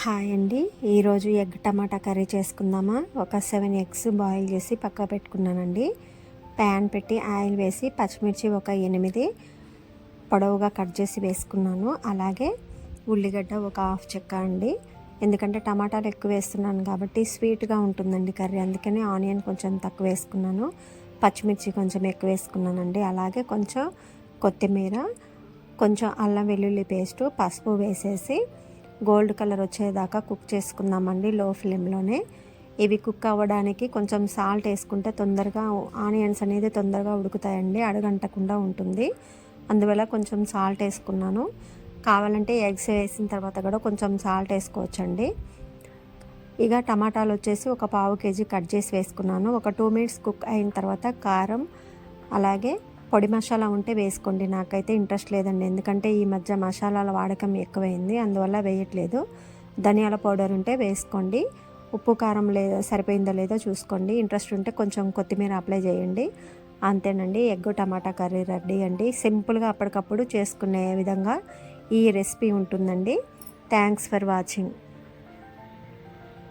Hi అండి. ఈరోజు egg టమాటా curry చేసుకుందామా. ఒక 7 ఎగ్స్ బాయిల్ చేసి పక్క పెట్టుకున్నానండి. ప్యాన్ పెట్టి ఆయిల్ వేసి పచ్చిమిర్చి ఒక 8 పొడవుగా కట్ చేసి వేసుకున్నాను. అలాగే ఉల్లిగడ్డ ఒక హాఫ్ చెక్క అండి. ఎందుకంటే టమాటాలు ఎక్కువ వేస్తున్నాను కాబట్టి స్వీట్గా ఉంటుందండి కర్రీ, అందుకని ఆనియన్ కొంచెం తక్కువ వేసుకున్నాను, పచ్చిమిర్చి కొంచెం ఎక్కువ వేసుకున్నానండి. అలాగే కొంచెం కొత్తిమీర, కొంచెం అల్లం వెల్లుల్లి పేస్టు, పసుపు వేసేసి గోల్డ్ కలర్ వచ్చేదాకా కుక్ చేసుకుందామండి లో ఫ్లేమ్లోనే. ఇవి కుక్ అవ్వడానికి కొంచెం సాల్ట్ వేసుకుంటే తొందరగా ఆనియన్స్ అనేది తొందరగా ఉడుకుతాయండి, అడుగంటకుండా ఉంటుంది. అందువల్ల కొంచెం సాల్ట్ వేసుకున్నాను. కావాలంటే ఎగ్స్ వేసిన తర్వాత కూడా కొంచెం సాల్ట్ వేసుకోవచ్చండి. ఇక టమాటాలు వచ్చేసి ఒక పావు కేజీ కట్ చేసి వేసుకున్నాను. ఒక 2 మినిట్స్ కుక్ అయిన తర్వాత కారం, అలాగే పొడి మసాలా ఉంటే వేసుకోండి. నాకైతే ఇంట్రెస్ట్ లేదండి, ఎందుకంటే ఈ మధ్య మసాలాల వాడకం ఎక్కువైంది, అందువల్ల వేయట్లేదు. ధనియాల పౌడర్ ఉంటే వేసుకోండి. ఉప్పు కారం సరిపోయిందో లేదో చూసుకోండి. ఇంట్రెస్ట్ ఉంటే కొంచెం కొత్తిమీర అప్లై చేయండి. అంతేనండి, ఎగ్ టమాటా కర్రీ రెడీ అండి. సింపుల్గా అప్పటికప్పుడు చేసుకునే విధంగా ఈ రెసిపీ ఉంటుందండి. Thanks for watching.